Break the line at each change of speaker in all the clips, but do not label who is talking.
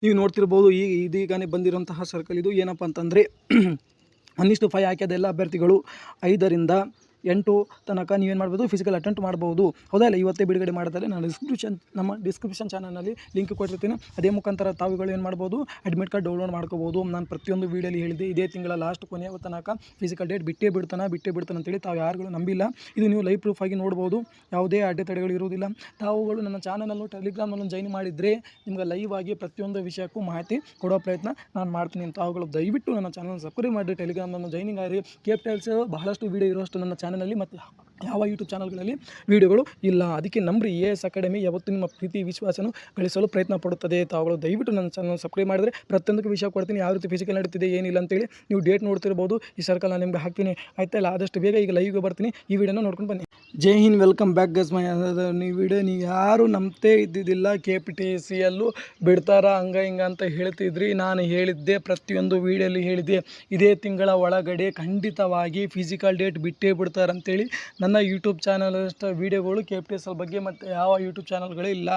ನೀವು ನೋಡ್ತಿರ್ಬೋದು ಇದೀಗಾನೇ ಬಂದಿರುವಂತಹ ಸರ್ಕಲ್ ಇದು ಏನಪ್ಪ ಅಂತಂದರೆ 1:5 ಹಾಕಿದ ಎಲ್ಲ ಅಭ್ಯರ್ಥಿಗಳು 5ರಿಂದ 8 ತನಕ ನೀವೇನು ಮಾಡ್ಬೋದು ಫಿಸಿಕಲ್ ಅಟೆಂಪ್ಟ್ ಮಾಡ್ಬೋದು. ಹೌದಾ ಇಲ್ಲ, ಇವತ್ತೇ ಬಿಡುಗಡೆ ಮಾಡ್ತಾರೆ. ನಾನು ನಮ್ಮ ಡಿಸ್ಕ್ರಿಪ್ಷನ್ ಚಾನಲ್ನಲ್ಲಿ ಲಿಂಕ್ ಕೊಟ್ಟಿರ್ತೀನಿ. ಅದೇ ಮುಖಾಂತರ ತಾವುಗಳು ಏನು ಮಾಡ್ಬೋದು, ಅಡ್ಮಿಟ್ ಕಾರ್ಡ್ ಡೌನ್ಲೋಡ್ ಮಾಡ್ಕೋಬೋದು. ನಾನು ಪ್ರತಿಯೊಂದು ವೀಡಿಯೋಲಿ ಹೇಳಿದೆ, ಇದೇ ತಿಂಗಳ ಲಾಸ್ಟ್ ಕೊನೆಯ ತನಕ ಫಿಸಿಕಲ್ ಡೇಟ್ ಬಿಟ್ಟೇ ಬಿಡ್ತಾನೆ ಅಂತೇಳಿ ತಾವು ಯಾರುಗಳು ನಂಬಿಲ್ಲ. ಇದು ನೀವು ಲೈವ್ ಪ್ರೂಫ್ ಆಗಿ ನೋಡ್ಬೋದು. ಯಾವುದೇ ಅಡೆತಡೆಗಳು ಇರುವುದಿಲ್ಲ. ತಾವುಗಳು ನನ್ನ ಚಾನಲನ್ನು ಟೆಲಿಗ್ರಾಮನ್ನು ಜಾಯಿನ್ ಮಾಡಿದರೆ ನಿಮ್ಗೆ ಲೈವ್ ಆಗಿ ಪ್ರತಿಯೊಂದು ವಿಷಯಕ್ಕೂ ಮಾಹಿತಿ ಕೊಡೋ ಪ್ರಯತ್ನ ನಾನು ಮಾಡ್ತೀನಿ. ತಾವುಗಳು ದಯವಿಟ್ಟು ನನ್ನ ಚಾನಲ್ ಸಬ್ಸ್ಕ್ರೈಬ್ ಮಾಡಿ ಟೆಲಿಗ್ರಾಮನ್ನು ಜಾಯ್ನಿಂಗ್ ಆಗಿ. ಕೇಪ್ಟೈಲ್ಸ್ ಬಹಳಷ್ಟು ವೀಡಿಯೋ ಇರುವಷ್ಟು ನನ್ನ ಚಾನಲಲ್ಲಿ ಮತ್ತು ಯಾವ ಯೂಟ್ಯೂಬ್ ಚಾನಲ್ಗಳಲ್ಲಿ ವೀಡಿಯೋಗಳು ಇಲ್ಲ. ಅದಕ್ಕೆ ನಂಬ್ರಿ AS ಅಕಾಡೆಮಿ ಯಾವತ್ತೂ ನಿಮ್ಮ ಪ್ರೀತಿ ವಿಶ್ವಾಸವನ್ನು ಗಳಿಸಲು ಪ್ರಯತ್ನ ಪಡುತ್ತದೆ. ತಾವುಗಳು ದಯವಿಟ್ಟು ನನ್ನ ಚಾನಲ್ ಸಬ್ಸ್ಕ್ರೈಬ್ ಮಾಡಿದರೆ ಪ್ರತಿಯೊಂದಕ್ಕೆ ವಿಷಯ ಕೊಡ್ತೀನಿ. ಯಾವ ರೀತಿ ಫಿಸಿಕಲ್ ನಡೀತಿದೆ ಏನಿಲ್ಲ ಅಂತೇಳಿ ನೀವು ಡೇಟ್ ನೋಡ್ತಿರ್ಬೋದು. ಈ ಸರ್ಕಲ್ ನಾನು ನಿಮ್ಗೆ ಹಾಕ್ತೀನಿ, ಆಯ್ತಾ ಇಲ್ಲ. ಆದಷ್ಟು ಬೇಗ ಈಗ ಲೈವ್ಗೆ ಬರ್ತೀನಿ. ಈ ವಿಡಿಯೋನ ನೋಡ್ಕೊಂಡು ಬನ್ನಿ. ಜೈ ಹಿಂದ್, welcome back guys my video. ನೀವು ಯಾರು ನಂಬ್ತೇ ಇದ್ದಿದ್ದಿಲ್ಲ KPTCಯಲ್ಲೂ ಬಿಡ್ತಾರ ಹಂಗೆ ಹಿಂಗೆ ಅಂತ ಹೇಳ್ತಿದ್ರಿ. ನಾನು ಹೇಳಿದ್ದೆ, ಪ್ರತಿಯೊಂದು ವೀಡಿಯೋಲಿ ಹೇಳಿದ್ದೆ, ಇದೇ ತಿಂಗಳ ಒಳಗಡೆ ಖಂಡಿತವಾಗಿ ಫಿಸಿಕಲ್ ಡೇಟ್ ಬಿಟ್ಟೇ ಬಿಡ್ತಾರಂತೇಳಿ. ನನ್ನ ಯೂಟ್ಯೂಬ್ ಚಾನಲ್ ವೀಡಿಯೋಗಳು KPTCL ಬಗ್ಗೆ ಮತ್ತು ಯಾವ ಯೂಟ್ಯೂಬ್ ಚಾನಲ್ಗಳೇ ಇಲ್ಲ.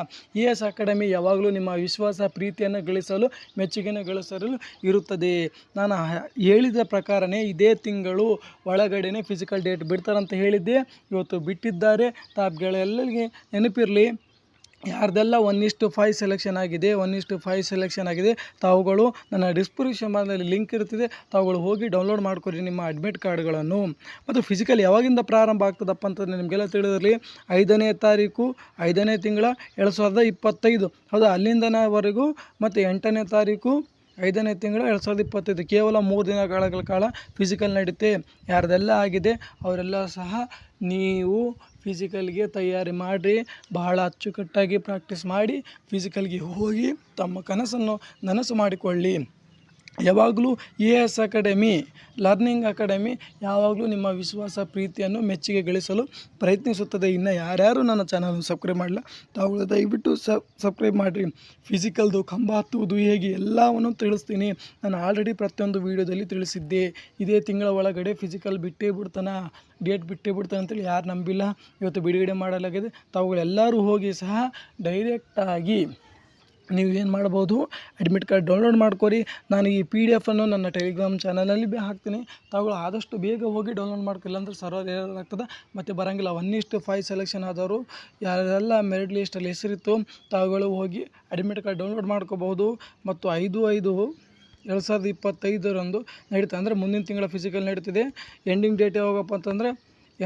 AS ಅಕಾಡೆಮಿ ಯಾವಾಗಲೂ ನಿಮ್ಮ ವಿಶ್ವಾಸ ಪ್ರೀತಿಯನ್ನು ಗಳಿಸಲು ಮೆಚ್ಚುಗೆಯನ್ನು ಗಳಿಸಲು ಇರುತ್ತದೆ. ನಾನು ಹೇಳಿದ ಪ್ರಕಾರನೇ ಇದೇ ತಿಂಗಳು ಒಳಗಡೆ ಫಿಸಿಕಲ್ ಡೇಟ್ ಬಿಡ್ತಾರಂತ ಹೇಳಿದ್ದೆ. ಇವತ್ತು ಬಿಟ್ಟಿದ್ದಾರೆ. ತಾವುಗಳೆಲ್ಲರಿಗೆ ನೆನಪಿರಲಿ, ಯಾರ್ದೆಲ್ಲ 1:5 ಸೆಲೆಕ್ಷನ್ ಆಗಿದೆ, 1:5 ಸೆಲೆಕ್ಷನ್ ಆಗಿದೆ, ತಾವುಗಳು ನನ್ನ ಡಿಸ್ಕ್ರಿಪ್ಷನ್ನಲ್ಲಿ ಲಿಂಕ್ ಇರ್ತಿದೆ. ತಾವುಗಳು ಹೋಗಿ ಡೌನ್ಲೋಡ್ ಮಾಡ್ಕೊರಿ ನಿಮ್ಮ ಅಡ್ಮಿಟ್ ಕಾರ್ಡ್ಗಳನ್ನು. ಮತ್ತು ಫಿಸಿಕಲ್ ಯಾವಾಗಿಂದ ಪ್ರಾರಂಭ ಆಗ್ತದಪ್ಪ ಅಂತಂದರೆ ನಿಮಗೆಲ್ಲ ತಿಳಿದಿರಲಿ, 5ನೇ ತಾರೀಕು 5ನೇ ತಿಂಗಳ 2025. ಹೌದಾ, ಅಲ್ಲಿಂದನವರೆಗೂ. ಮತ್ತು 8ನೇ ತಾರೀಕು 5ನೇ ತಿಂಗಳ 2025. ಕೇವಲ 3 ದಿನಗಳ ಕಾಲ ಫಿಸಿಕಲ್ ನಡೀತೆ. ಯಾರ್ದೆಲ್ಲ ಆಗಿದೆ ಅವರೆಲ್ಲ ಸಹ ನೀವು ಫಿಸಿಕಲ್ಗೆ ತಯಾರಿ ಮಾಡಿರಿ. ಬಹಳ ಅಚ್ಚುಕಟ್ಟಾಗಿ ಪ್ರಾಕ್ಟೀಸ್ ಮಾಡಿ ಫಿಸಿಕಲ್ಗೆ ಹೋಗಿ ತಮ್ಮ ಕನಸನ್ನು ನನಸು ಮಾಡಿಕೊಳ್ಳಿ. ಯಾವಾಗಲೂ AS ಅಕಾಡೆಮಿ ಲರ್ನಿಂಗ್ ಅಕಾಡೆಮಿ ಯಾವಾಗಲೂ ನಿಮ್ಮ ವಿಶ್ವಾಸ ಪ್ರೀತಿಯನ್ನು ಮೆಚ್ಚುಗೆ ಗಳಿಸಲು ಪ್ರಯತ್ನಿಸುತ್ತದೆ. ಇನ್ನು ಯಾರ್ಯಾರು ನನ್ನ ಚಾನಲ್ ಸಬ್ಸ್ಕ್ರೈಬ್ ಮಾಡಲ್ಲ, ತಾವುಗಳು ದಯವಿಟ್ಟು ಸಬ್ಸ್ಕ್ರೈಬ್ ಮಾಡಿರಿ. ಫಿಸಿಕಲ್ದು ಕಂಬ ಹತ್ತುವುದು ಹೇಗೆ ಎಲ್ಲವನ್ನು ತಿಳಿಸ್ತೀನಿ. ನಾನು ಆಲ್ರೆಡಿ ಪ್ರತಿಯೊಂದು ವೀಡಿಯೋದಲ್ಲಿ ತಿಳಿಸಿದ್ದೆ. ಇದೇ ತಿಂಗಳ ಒಳಗಡೆ ಫಿಸಿಕಲ್ ಬಿಟ್ಟೇ ಬಿಡ್ತಾನೆ, ಡೇಟ್ ಬಿಟ್ಟೇ ಬಿಡ್ತಾನೆ ಅಂತೇಳಿ ಯಾರು ನಂಬಿಲ್ಲ. ಇವತ್ತು ಬಿಡುಗಡೆ ಮಾಡಲಾಗಿದೆ. ತಾವುಗಳೆಲ್ಲರೂ ಹೋಗಿ ಸಹ ಡೈರೆಕ್ಟಾಗಿ ನೀವು ಏನು ಮಾಡ್ಬೋದು, ಅಡ್ಮಿಟ್ ಕಾರ್ಡ್ ಡೌನ್ಲೋಡ್ ಮಾಡ್ಕೊರಿ. ನಾನು ಈ PDF ಅನ್ನು ನನ್ನ ಟೆಲಿಗ್ರಾಮ್ ಚಾನಲಲ್ಲಿ ಹಾಕ್ತೀನಿ. ತಾವುಗಳು ಆದಷ್ಟು ಬೇಗ ಹೋಗಿ ಡೌನ್ಲೋಡ್ ಮಾಡ್ಕೊಳ್ಳಿ, ಅಂದರೆ ಸರ್ವರ್ ಏರರ್ ಆಗ್ತದೆ ಮತ್ತು ಬರೋಂಗಿಲ್ಲ. 1:5 ಸೆಲೆಕ್ಷನ್ ಆದವರು ಯಾರೆಲ್ಲ ಮೆರಿಟ್ ಲಿಸ್ಟಲ್ಲಿ ಹೆಸರಿತ್ತು ತಾವುಗಳು ಹೋಗಿ ಅಡ್ಮಿಟ್ ಕಾರ್ಡ್ ಡೌನ್ಲೋಡ್ ಮಾಡ್ಕೋಬೋದು. ಮತ್ತು 5/5/2025 ನಡೀತದೆ, ಅಂದರೆ ಮುಂದಿನ ತಿಂಗಳ ಫಿಸಿಕಲ್ ನಡೀತಿದೆ. ಎಂಡಿಂಗ್ ಡೇಟ್ ಯಾವಾಗಪ್ಪ ಅಂತಂದರೆ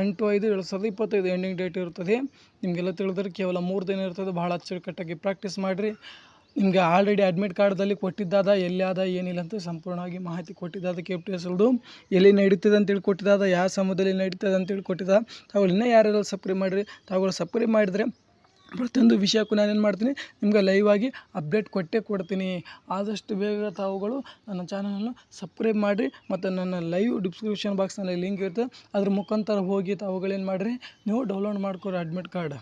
8/5/2025 ಎಂಡಿಂಗ್ ಡೇಟ್ ಇರ್ತದೆ. ನಿಮಗೆಲ್ಲ ತಿಳಿದ್ರೆ ಕೇವಲ 3 ದಿನ ಇರ್ತದೆ. ಭಾಳ ಅಚ್ಚುಕಟ್ಟಾಗಿ ಪ್ರಾಕ್ಟೀಸ್ ಮಾಡಿರಿ. ನಿಮಗೆ ಆಲ್ರೆಡಿ ಅಡ್ಮಿಟ್ ಕಾರ್ಡ್ದಲ್ಲಿ ಕೊಟ್ಟಿದ್ದಾದ ಎಲ್ಲಿಯಾದ ಏನಿಲ್ಲ ಅಂತ ಸಂಪೂರ್ಣವಾಗಿ ಮಾಹಿತಿ ಕೊಟ್ಟಿದ್ದಾದ. KPTCLದು ಎಲ್ಲಿ ನಡೀತದೆ ಅಂತೇಳಿ ಕೊಟ್ಟಿದ್ದಾದ, ಯಾವ ಸಮಯದಲ್ಲಿ ನಡೀತದೆ ಅಂತೇಳಿ ಕೊಟ್ಟಿದ್ದ. ತಾವುಗಳು ಇನ್ನೂ ಯಾರ್ಯಾರು ಸಬ್ಸ್ಕ್ರೈಬ್ ಮಾಡಿರಿ. ತಾವುಗಳು ಸಬ್ಸ್ಕ್ರೈಬ್ ಮಾಡಿದರೆ ಪ್ರತಿಯೊಂದು ವಿಷಯಕ್ಕೂ ನಾನೇನು ಮಾಡ್ತೀನಿ, ನಿಮ್ಗೆ ಲೈವ್ ಆಗಿ ಅಪ್ಡೇಟ್ ಕೊಡ್ತೀನಿ. ಆದಷ್ಟು ಬೇಗ ತಾವುಗಳು ನನ್ನ ಚಾನಲನ್ನು ಸಬ್ಸ್ಕ್ರೈಬ್ ಮಾಡಿರಿ. ಮತ್ತು ನನ್ನ ಲೈವ್ ಡಿಸ್ಕ್ರಿಪ್ಷನ್ ಬಾಕ್ಸ್ನಲ್ಲಿ ಲಿಂಕ್ ಇರ್ತದೆ, ಅದ್ರ ಮುಖಾಂತರ ಹೋಗಿ ತಾವುಗಳೇನು ಮಾಡಿರಿ, ನೀವು ಡೌನ್ಲೋಡ್ ಮಾಡ್ಕೊರಿ ಅಡ್ಮಿಟ್ ಕಾರ್ಡ್.